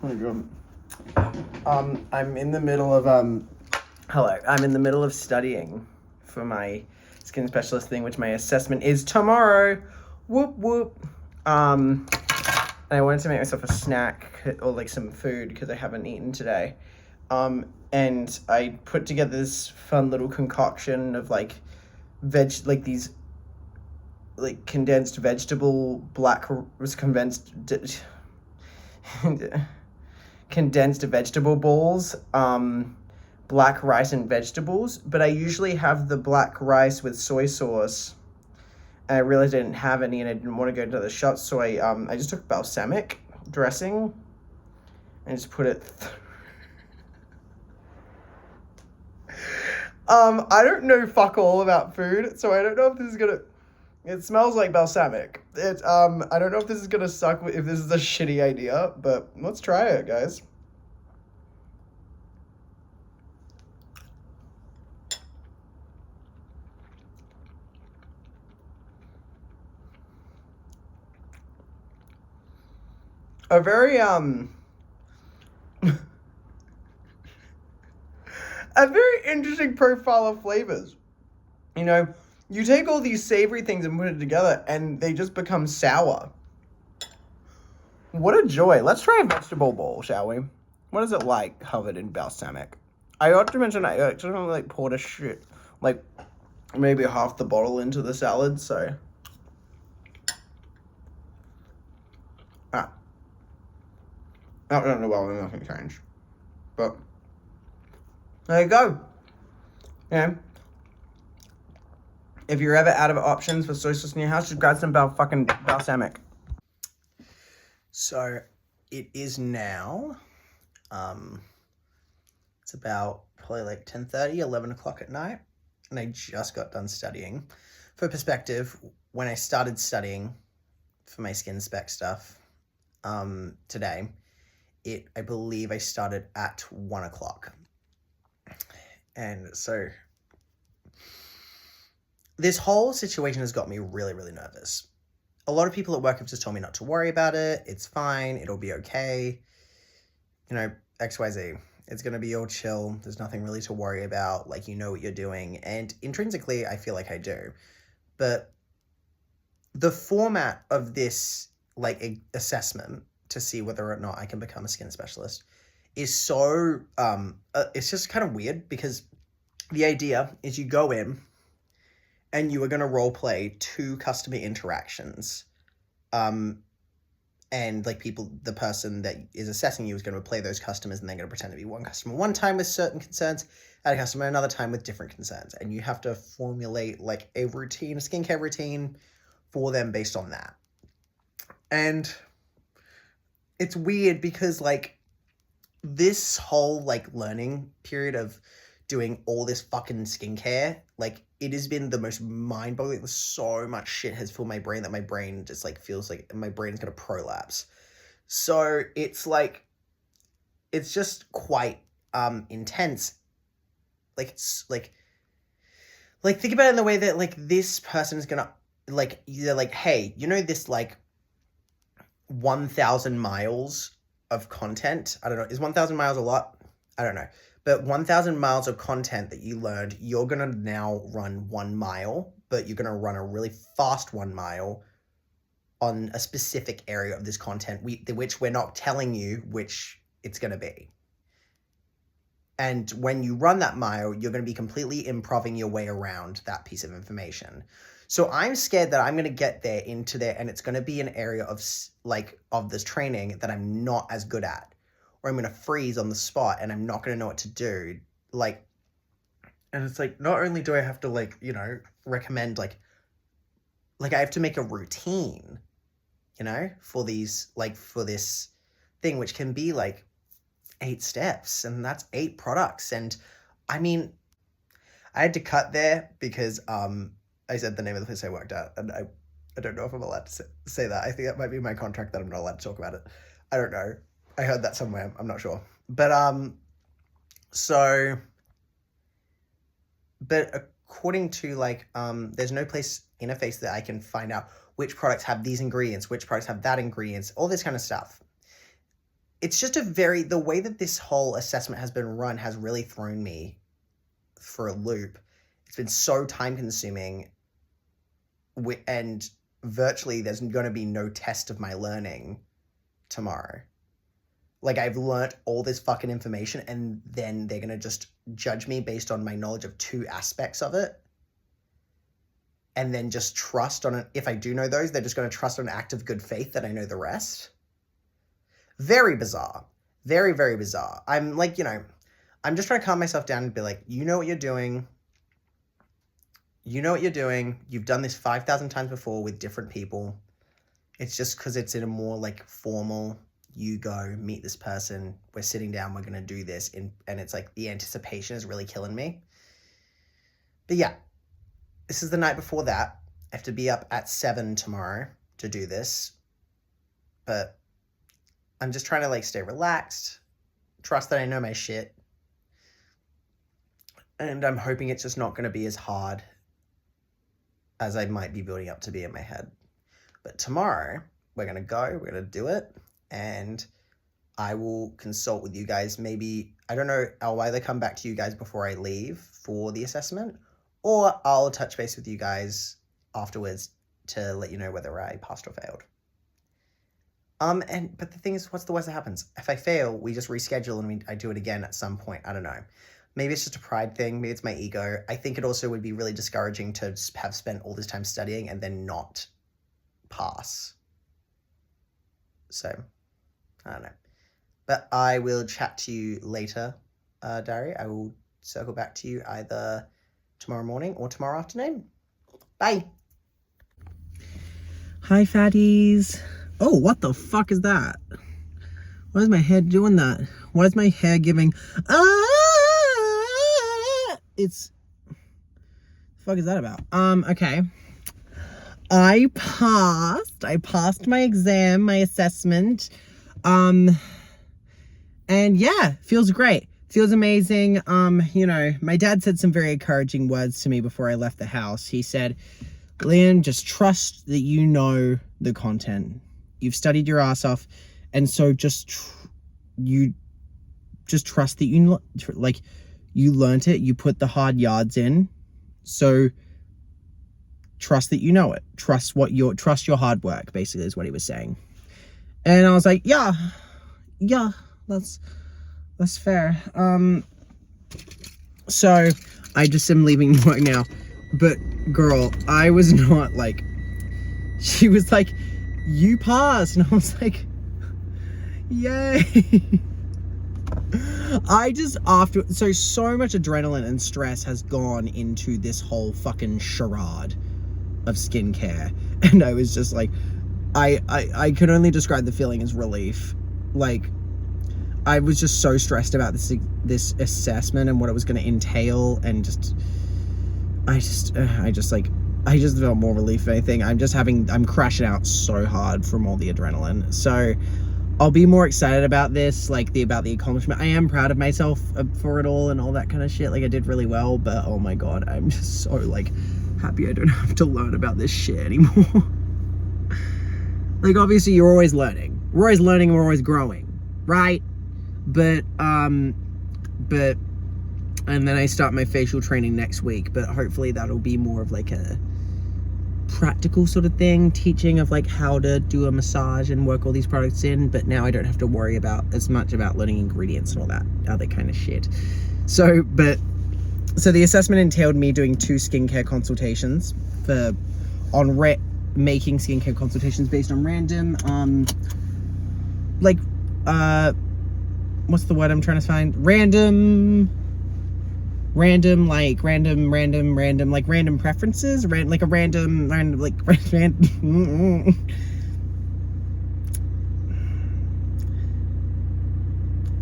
Oh my God. I'm in the middle of hello. I'm in the middle of studying for my skin specialist thing, which my assessment is tomorrow. Whoop whoop. And I wanted to make myself a snack or like some food because I haven't eaten today. And I put together this fun little concoction of like like these like condensed vegetable black was condensed vegetable balls, black rice and vegetables, but I usually have the black rice with soy sauce. And I realized I didn't have any and I didn't want to go to the shop, so I just took balsamic dressing and just put it I don't know fuck all about food, so I don't know if this is gonna it smells like balsamic. I don't know if this is gonna suck, if this is a shitty idea, but let's try it, guys. A very a very interesting profile of flavors. You know, you take all these savory things and put it together and they just become sour. What a joy. Let's try a vegetable bowl, shall we? What is it like covered in balsamic? I ought to mention I actually like poured a shit, like maybe half the bottle into the salad, so. Ah. That went well, nothing changed. But, there you go. Yeah. If you're ever out of options for soy sauce in your house, just grab some fucking balsamic. So, it is now, it's about probably like 10:30, 11 o'clock at night, and I just got done studying. For perspective, when I started studying for my skin spec stuff, today, I believe I started at 1 o'clock. And so this whole situation has got me really, really nervous. A lot of people at work have just told me not to worry about it. It's fine. It'll be okay. You know, XYZ. It's going to be all chill. There's nothing really to worry about. Like, you know what you're doing. And intrinsically, I feel like I do. But the format of this, like, assessment to see whether or not I can become a skin specialist is so, it's just kind of weird because the idea is you go in and you are going to role play 2 customer interactions. And like the person that is assessing you is going to play those customers and they're going to pretend to be one customer one time with certain concerns and a customer another time with different concerns. And you have to formulate like a routine, a skincare routine for them based on that. And it's weird because like this whole like learning period of doing all this fucking skincare, like it has been the most mind-boggling. So much shit has filled my brain that my brain just like feels like my brain's gonna prolapse. So it's like, it's just quite intense. Like it's like think about it in the way that like this person is gonna like either like, hey, you know this like 1,000 miles of content. I don't know. Is 1,000 miles a lot? I don't know. But 1,000 miles of content that you learned, you're going to now run 1 mile, but you're going to run a really fast 1 mile on a specific area of this content, which we're not telling you which it's going to be. And when you run that mile, you're going to be completely improving your way around that piece of information. So I'm scared that I'm going to get there into there and it's going to be an area of this training that I'm not as good at, or I'm going to freeze on the spot and I'm not going to know what to do. Like, and it's like, not only do I have to like, you know, recommend like I have to make a routine, you know, for this thing, which can be like 8 steps and that's 8 products. And I mean, I had to cut there because, I said the name of the place I worked at, and I don't know if I'm allowed to say that. I think that might be my contract that I'm not allowed to talk about it. I don't know. I heard that somewhere. I'm not sure. But according to like, there's no place interface that I can find out which products have these ingredients, which products have that ingredients, all this kind of stuff. it's just the way that this whole assessment has been run has really thrown me for a loop. It's been so time consuming, and virtually there's going to be no test of my learning tomorrow. Like, I've learnt all this fucking information, and then they're going to just judge me based on my knowledge of 2 aspects of it. And then just trust on it. If I do know those, they're just going to trust on an act of good faith that I know the rest. Very bizarre. Very, very bizarre. I'm like, I'm just trying to calm myself down and be like, you know what you're doing. You know what you're doing. You've done this 5,000 times before with different people. It's just because it's in a more like formal, you go meet this person. We're sitting down. We're going to do this. And it's like the anticipation is really killing me. But yeah, this is the night before that. I have to be up at 7 tomorrow to do this. But I'm just trying to like stay relaxed, trust that I know my shit. And I'm hoping it's just not going to be as hard as I might be building up to be in my head. But tomorrow, we're going to go, we're going to do it, and I will consult with you guys. Maybe, I don't know, I'll either come back to you guys before I leave for the assessment, or I'll touch base with you guys afterwards to let you know whether I passed or failed. But the thing is, what's the worst that happens? If I fail, we just reschedule and I do it again at some point. I don't know. Maybe it's just a pride thing. Maybe it's my ego. I think it also would be really discouraging to have spent all this time studying and then not pass. So, I don't know. But I will chat to you later, Dari. I will circle back to you either tomorrow morning or tomorrow afternoon. Bye. Hi, fatties. Oh, what the fuck is that? Why is my hair doing that? Why is my hair giving... It's... The fuck is that about? Okay. I passed my exam, my assessment. And yeah, feels great. Feels amazing. My dad said some very encouraging words to me before I left the house. He said, Liam, just trust that you know the content. You've studied your ass off, and so just trust that you learnt it. You put the hard yards in, so trust that you know it. Trust your hard work. Basically, is what he was saying. And I was like, yeah, that's fair. So I just am leaving work now. But girl, I was not like. She was like, you passed, and I was like, yay. So much adrenaline and stress has gone into this whole fucking charade of skincare, and I was just like, I could only describe the feeling as relief. Like, I was just so stressed about this assessment and what it was going to entail, and I just felt more relief than anything. I'm crashing out so hard from all the adrenaline. So I'll be more excited about this, about the accomplishment. I am proud of myself for it all and all that kind of shit. Like, I did really well, but oh my God, I'm just so happy I don't have to learn about this shit anymore. Like, obviously you're always learning. We're always learning and we're always growing, right? But and then I start my facial training next week, but hopefully that'll be more of a practical sort of thing, teaching of how to do a massage and work all these products in. But now I don't have to worry as much about learning ingredients and all that other kind of shit. So the assessment entailed me doing 2 skincare consultations making skincare consultations based on random what's the word I'm trying to find? Random preferences,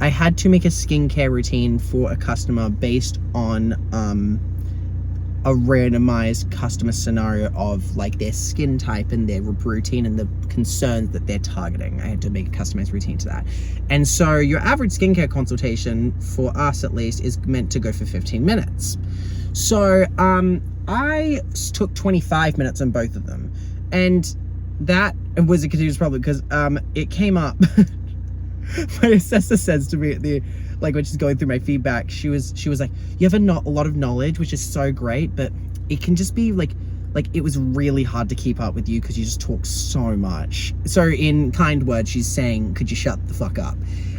I had to make a skincare routine for a customer based on a randomized customer scenario of their skin type and their routine and the concerns that they're targeting. I had to make a customized routine to that. And so your average skincare consultation, for us at least, is meant to go for 15 minutes. So I took 25 minutes on both of them. And that was a continuous problem because it came up my assessor says to me at the, like, when she's going through my feedback, she was like, you have a lot of knowledge, which is so great, but it can just be like it was really hard to keep up with you because you just talk so much. So in kind words, she's saying, could you shut the fuck up?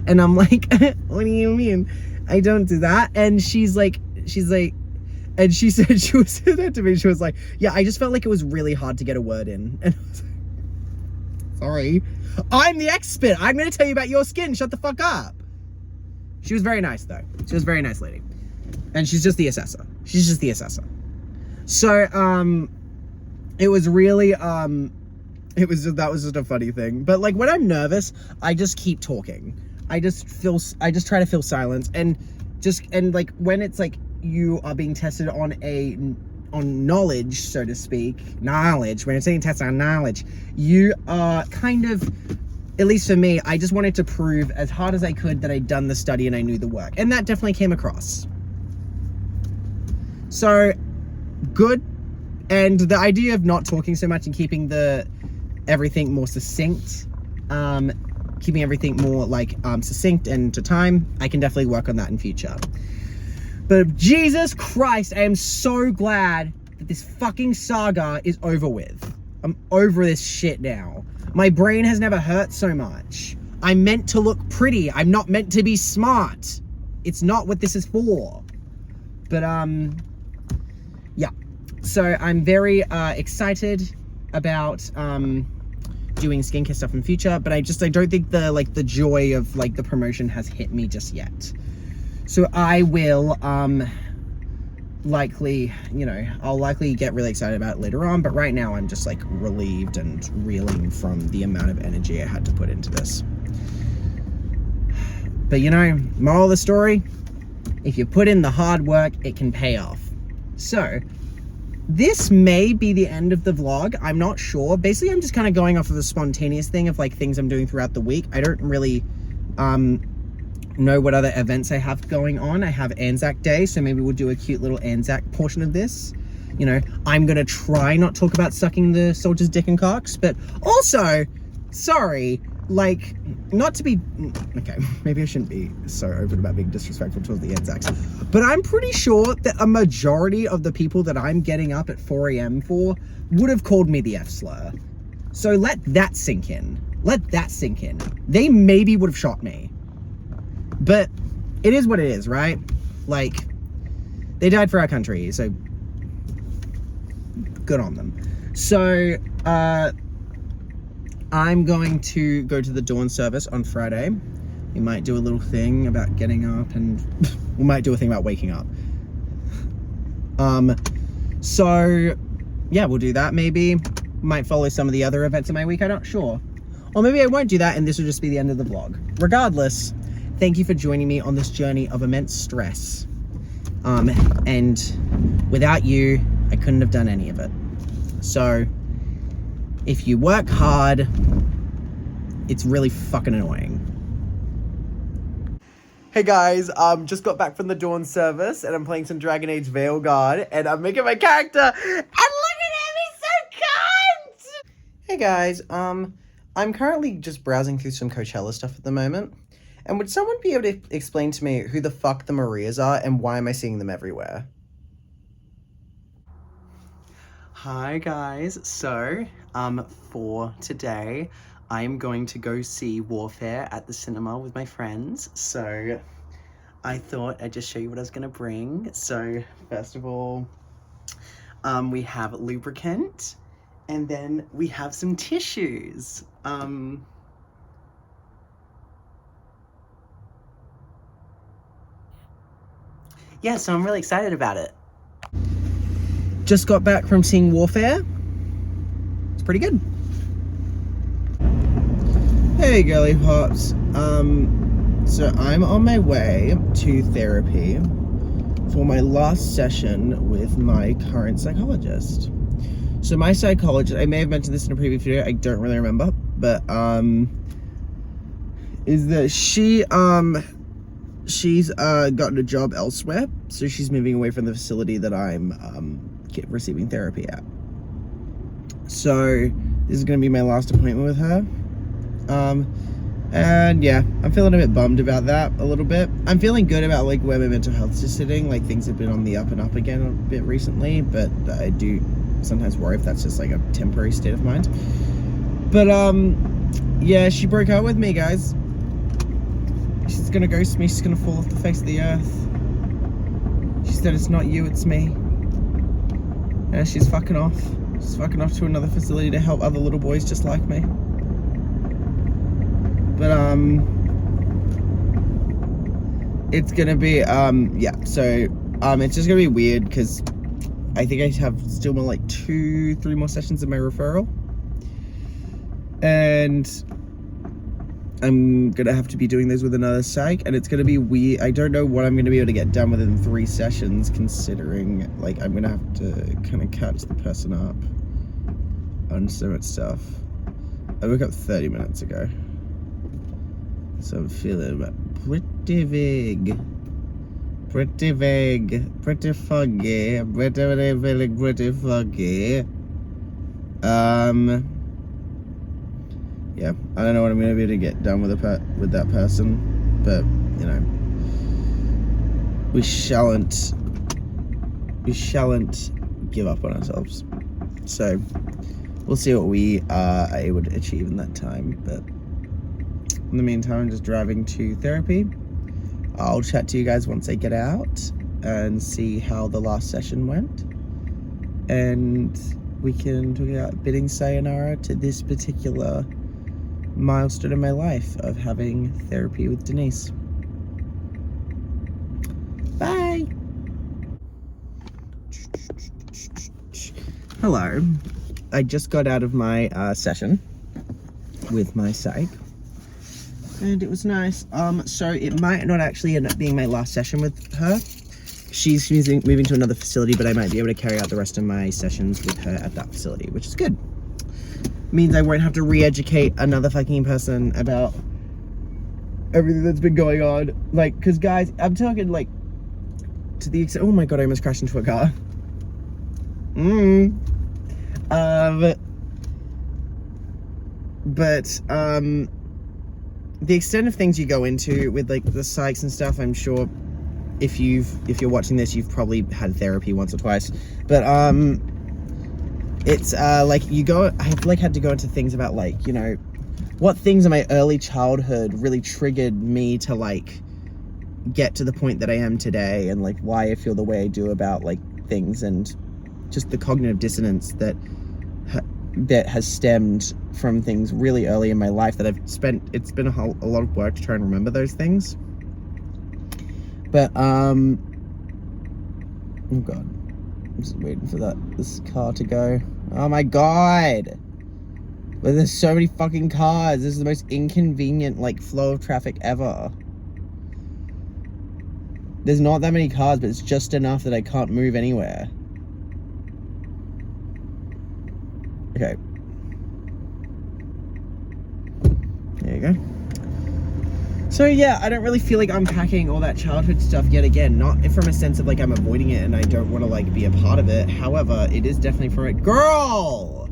And I'm like, what do you mean? I don't do that. And she's like, and she said, she was said to me, she was like, yeah, I just felt like it was really hard to get a word in. And I was like, sorry, I'm the expert. I'm going to tell you about your skin. Shut the fuck up. She was very nice though. She was a very nice lady. And she's just the assessor. She's just the assessor. So, it was really, that was just a funny thing. But like when I'm nervous, I just keep talking. I just try to feel silence, and like when it's like you are being tested on knowledge, so to speak, when it's being tested on knowledge, you are kind of, at least for me, I just wanted to prove as hard as I could that I'd done the study and I knew the work. And that definitely came across. So, good. And the idea of not talking so much and keeping everything more succinct, keeping everything more like succinct and to time, I can definitely work on that in future. But Jesus Christ, I am so glad that this fucking saga is over with. I'm over this shit now. My brain has never hurt so much. I'm meant to look pretty. I'm not meant to be smart. It's not what this is for. But, yeah. So I'm very excited about doing skincare stuff in future, but I don't think the joy of like the promotion has hit me just yet. So I will likely, I'll likely get really excited about it later on, but right now I'm just like relieved and reeling from the amount of energy I had to put into this. But moral of the story, if you put in the hard work, it can pay off. So this may be the end of the vlog. I'm not sure. Basically, I'm just kind of going off of the spontaneous thing of like things I'm doing throughout the week. I don't really know what other events I have going on. I have Anzac Day, so maybe we'll do a cute little Anzac portion of this. I'm going to try not talk about sucking the soldier's dick and cocks, but also, sorry, like, not to be, okay, maybe I shouldn't be so open about being disrespectful towards the Anzacs, but I'm pretty sure that a majority of the people that I'm getting up at 4 a.m. for would have called me the F-slur. So let that sink in. Let that sink in. They maybe would have shot me. But it is what it is, right? Like, they died for our country, so good on them. So, I'm going to go to the dawn service on Friday. We might do a little thing about getting up, and we might do a thing about waking up. So yeah, we'll do that. Maybe might follow some of the other events in my week. I'm not sure. Or maybe I won't do that and this will just be the end of the vlog. Regardless, thank you for joining me on this journey of immense stress. And without you, I couldn't have done any of it. So if you work hard, it's really fucking annoying. Hey guys, just got back from the dawn service and I'm playing some Dragon Age Veilguard and I'm making my character, and look at him, he's so cunt! Hey guys, I'm currently just browsing through some Coachella stuff at the moment, and would someone be able to explain to me who the fuck the Marias are and why am I seeing them everywhere? Hi guys, so, for today, I am going to go see Warfare at the cinema with my friends, so I thought I'd just show you what I was going to bring. So, first of all, we have lubricant, and then we have some tissues. Yeah, so I'm really excited about it. Just got back from seeing Warfare. It's pretty good. Hey girly pops, so I'm on my way to therapy for my last session with my current psychologist. So my psychologist, I may have mentioned this in a previous video, I don't really remember, but is that she's gotten a job elsewhere, so she's moving away from the facility that I'm receiving therapy at. So this is going to be my last appointment with her. And yeah, I'm feeling a bit bummed about that a little bit. I'm feeling good about like where my mental health is sitting. Like things have been on the up and up again a bit recently, but I do sometimes worry if that's just like a temporary state of mind. But yeah, she broke up with me, guys. She's gonna ghost me. She's gonna fall off the face of the earth. She said it's not you, it's me. And she's fucking off. She's fucking off to another facility to help other little boys just like me. But it's gonna be yeah. So it's just gonna be weird because I think I have still more like 2-3 more sessions of my referral, and I'm gonna have to be doing those with another psych, and it's gonna be weird. I don't know what I'm gonna be able to get done within 3 sessions, considering like I'm gonna have to kind of catch the person up on so much stuff. I woke up 30 minutes ago, so I'm feeling pretty vague, pretty foggy, feeling pretty foggy. Yeah, I don't know what I'm gonna be able to get done with that person, but you know, we shan't give up on ourselves. So we'll see what we are able to achieve in that time. But in the meantime, I'm just driving to therapy. I'll chat to you guys once I get out and see how the last session went, and we can talk about bidding sayonara to this particular milestone in my life of having therapy with Denise. Bye. Hello. I just got out of my session with my psych, and it was nice. So it might not actually end up being my last session with her. She's moving to another facility, but I might be able to carry out the rest of my sessions with her at that facility, which is good. Means I won't have to re-educate another fucking person about everything that's been going on. Like, because guys, I'm talking like to the extent, oh my god, I almost crashed into a car. But the extent of things you go into with like the psychs and stuff, I'm sure if you're watching this, you've probably had therapy once or twice. But it's like I've like had to go into things about like, you know, what things in my early childhood really triggered me to like get to the point that I am today, and like why I feel the way I do about like things, and just the cognitive dissonance that has stemmed from things really early in my life that it's been a lot of work to try and remember those things. But oh god, I'm just waiting for this car to go. Oh my god, but there's so many fucking cars. This is the most inconvenient like flow of traffic ever. There's not that many cars, but it's just enough that I can't move anywhere. Okay. There you go. So yeah, I don't really feel like unpacking all that childhood stuff yet again. Not from a sense of like I'm avoiding it and I don't want to like be a part of it. However, it is definitely for it. Girl!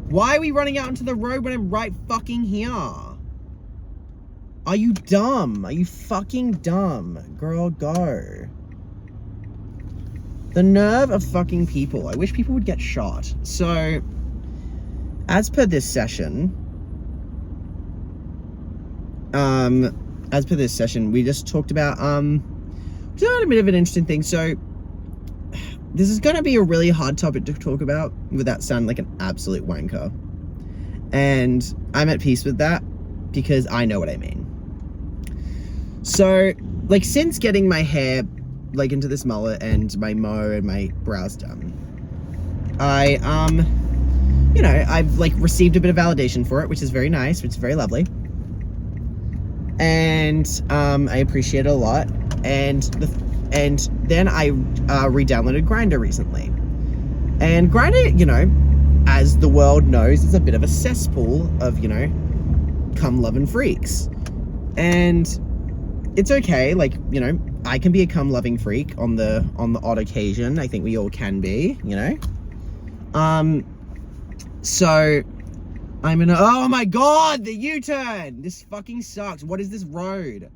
Why are we running out into the road when I'm right fucking here? Are you dumb? Are you fucking dumb? Girl, go. The nerve of fucking people. I wish people would get shot. So, as per this session, we just talked about, a bit of an interesting thing. So, this is going to be a really hard topic to talk about without sounding like an absolute wanker. And I'm at peace with that because I know what I mean. So, like, since getting my hair like into this mullet and my mo and my brows done, I you know, I've like received a bit of validation for it, which is very nice, which is very lovely, and I appreciate it a lot. And then I re-downloaded Grindr recently, and Grindr, you know, as the world knows, is a bit of a cesspool of, you know, cum loving freaks, and it's okay. Like, you know, I can be a cum-loving freak on the odd occasion. I think we all can be, you know. So Oh my god, the U-turn! This fucking sucks. What is this road?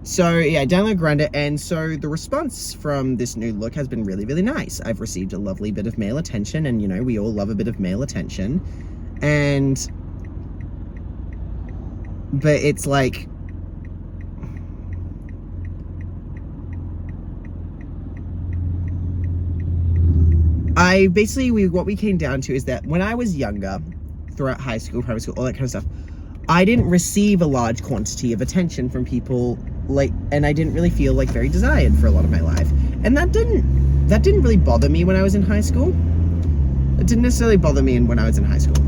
So yeah, download Grindr, and so the response from this new look has been really, really nice. I've received a lovely bit of male attention, and you know, we all love a bit of male attention. But it's like, what we came down to is that when I was younger, throughout high school, primary school, all that kind of stuff, I didn't receive a large quantity of attention from people, and I didn't really feel like very desired for a lot of my life. And that didn't really bother me when I was in high school. It didn't necessarily bother me when I was in high school,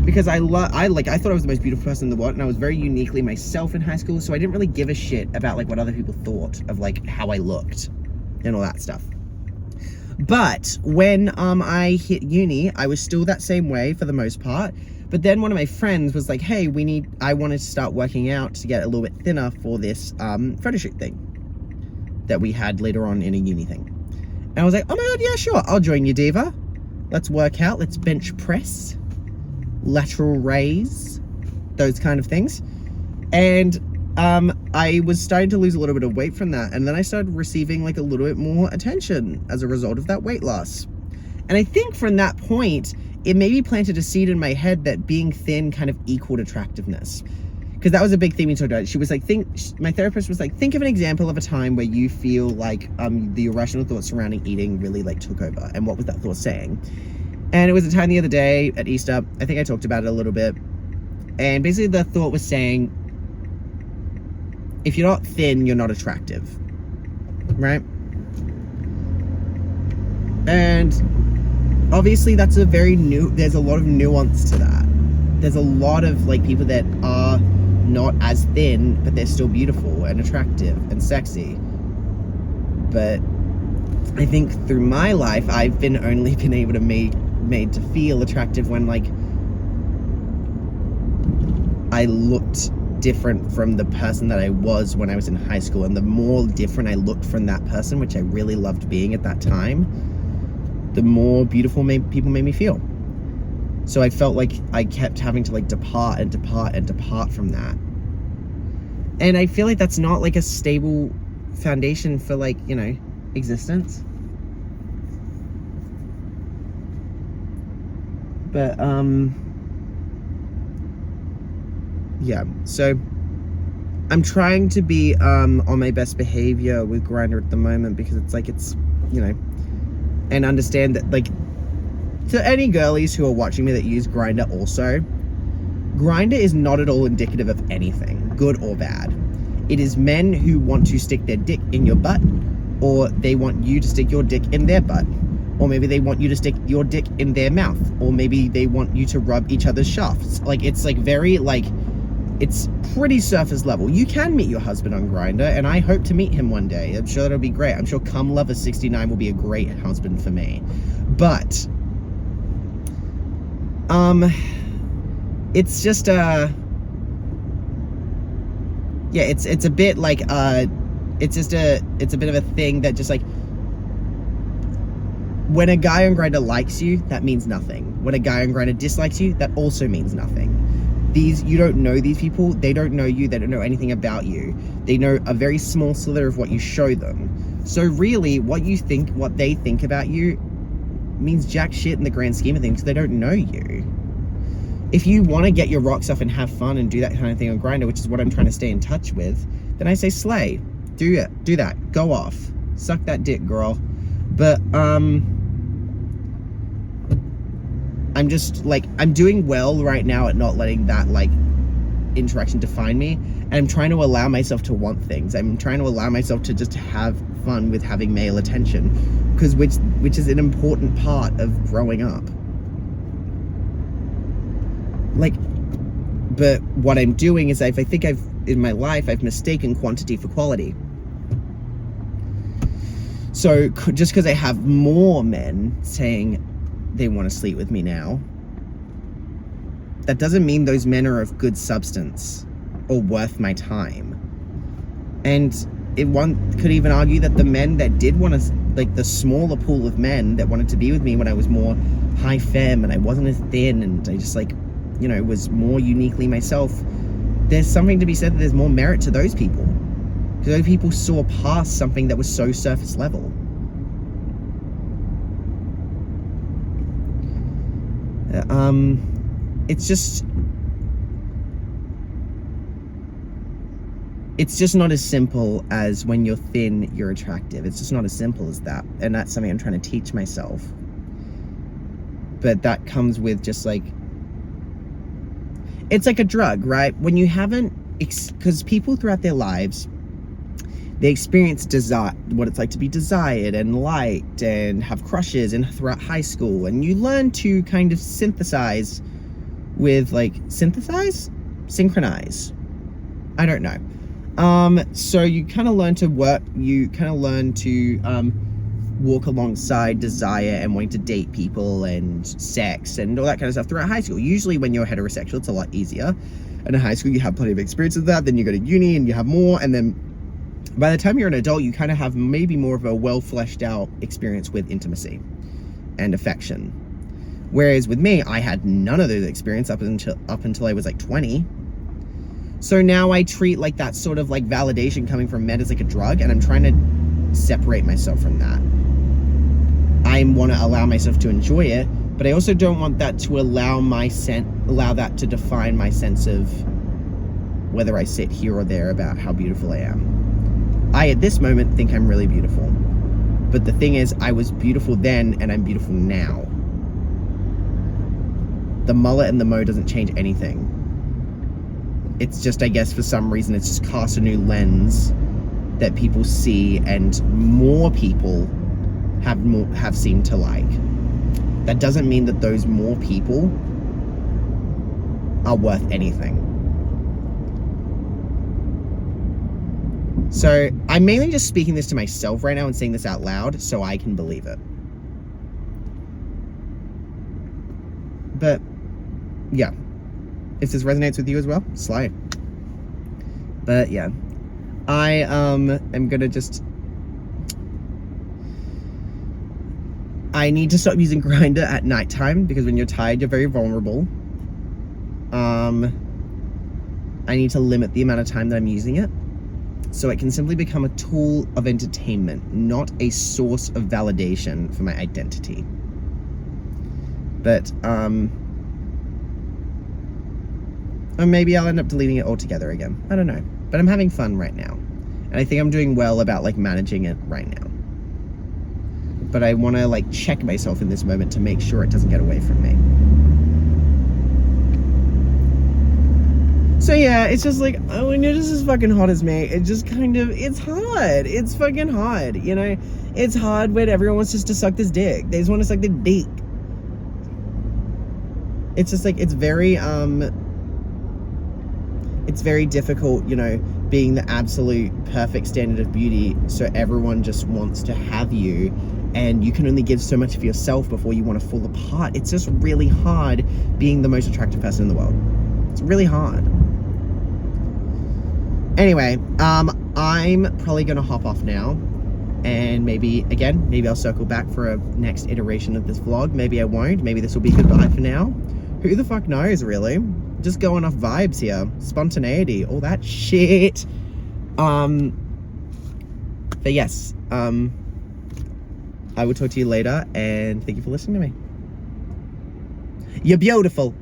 because I thought I was the most beautiful person in the world, and I was very uniquely myself in high school, so I didn't really give a shit about like what other people thought of like how I looked and all that stuff. But when I hit uni, I was still that same way for the most part. But then one of my friends was like, hey, I wanted to start working out to get a little bit thinner for this photo shoot thing that we had later on in a uni thing. And I was like, oh my god, yeah, sure, I'll join you, diva. Let's work out, let's bench press, lateral raise, those kind of things. And I was starting to lose a little bit of weight from that, and then I started receiving like a little bit more attention as a result of that weight loss. And I think from that point, it maybe planted a seed in my head that being thin kind of equaled attractiveness. Because that was a big thing we talked about. She was like, my therapist was like, think of an example of a time where you feel like the irrational thoughts surrounding eating really like took over. And what was that thought saying? And it was a time the other day at Easter, I think I talked about it a little bit. And basically the thought was saying, if you're not thin, you're not attractive, right? And obviously that's there's a lot of nuance to that. There's a lot of like people that are not as thin, but they're still beautiful and attractive and sexy. But I think through my life, I've only been able to made to feel attractive when like I looked different from the person that I was when I was in high school. And the more different I looked from that person, which I really loved being at that time, the more beautiful people made me feel. So I felt like I kept having to like depart from that. And I feel like that's not like a stable foundation for like, you know, existence. But yeah, so I'm trying to be on my best behavior with Grindr at the moment, because it's you know, and understand that like, to any girlies who are watching me that use Grindr also, Grindr is not at all indicative of anything, good or bad. It is men who want to stick their dick in your butt, or they want you to stick your dick in their butt, or maybe they want you to stick your dick in their mouth, or maybe they want you to rub each other's shafts. Like, it's like very like, it's pretty surface level. You can meet your husband on Grindr, and I hope to meet him one day. I'm sure that'll be great. I'm sure Cum Lover 69 will be a great husband for me. But it's just yeah, it's a bit like it's a bit of a thing that just like, when a guy on Grindr likes you, that means nothing. When a guy on Grindr dislikes you, that also means nothing. You don't know these people, they don't know you, they don't know anything about you. They know a very small slither of what you show them. So really, what they think about you means jack shit in the grand scheme of things, because they don't know you. If you want to get your rocks off and have fun and do that kind of thing on Grindr, which is what I'm trying to stay in touch with, then I say slay. Do it. Do that. Go off. Suck that dick, girl. But I'm just like, I'm doing well right now at not letting that like interaction define me, and I'm trying to allow myself to want things. I'm trying to allow myself to just have fun with having male attention, because which is an important part of growing up. Like, but what I'm doing is I think in my life I've mistaken quantity for quality. So just because I have more men saying they want to sleep with me now, that doesn't mean those men are of good substance or worth my time. And one could even argue that the men that did want to, like the smaller pool of men that wanted to be with me when I was more high femme and I wasn't as thin and I just like, you know, was more uniquely myself, there's something to be said that there's more merit to those people. Because those people saw past something that was so surface level. It's just not as simple as when you're thin, you're attractive. It's just not as simple as that. And that's something I'm trying to teach myself. But that comes with just like, it's like a drug, right? When you haven't, because people throughout their lives, they experience what it's like to be desired and liked and have crushes and throughout high school. And you learn to kind of synchronize. I don't know. So you kind of learn to walk alongside desire and wanting to date people and sex and all that kind of stuff throughout high school. Usually when you're heterosexual, it's a lot easier. And in high school, you have plenty of experience of that. Then you go to uni and you have more. And then by the time you're an adult, you kind of have maybe more of a well fleshed out experience with intimacy and affection. Whereas with me, I had none of those experience up until I was like 20. So now I treat like that sort of like validation coming from men as like a drug, and I'm trying to separate myself from that. I want to allow myself to enjoy it, but I also don't want that to allow that to define my sense of whether I sit here or there about how beautiful I am. I, at this moment, think I'm really beautiful. But the thing is, I was beautiful then, and I'm beautiful now. The mullet and the mo doesn't change anything. It's just, I guess, for some reason, it's just cast a new lens that people see, and more people have seemed to like. That doesn't mean that those more people are worth anything. So I'm mainly just speaking this to myself right now and saying this out loud so I can believe it. But yeah, if this resonates with you as well, slay. But yeah, I am gonna just, I need to stop using Grindr at nighttime because when you're tired, you're very vulnerable. I need to limit the amount of time that I'm using it so it can simply become a tool of entertainment, not a source of validation for my identity. But or maybe I'll end up deleting it altogether again. I don't know. But I'm having fun right now. And I think I'm doing well about like managing it right now. But I want to like check myself in this moment to make sure it doesn't get away from me. So yeah, it's just like, when you're just as fucking hot as me, it just kind of, it's hard. It's fucking hard, you know? It's hard when everyone wants just to suck this dick. They just want to suck the dick. It's just like, it's very difficult, you know, being the absolute perfect standard of beauty, so everyone just wants to have you, and you can only give so much of yourself before you want to fall apart. It's just really hard being the most attractive person in the world. It's really hard. Anyway, I'm probably gonna hop off now, and maybe I'll circle back for a next iteration of this vlog. Maybe I won't. Maybe this will be goodbye for now. Who the fuck knows, really? Just going off vibes here, spontaneity, all that shit. But yes, I will talk to you later, and thank you for listening to me. You're beautiful.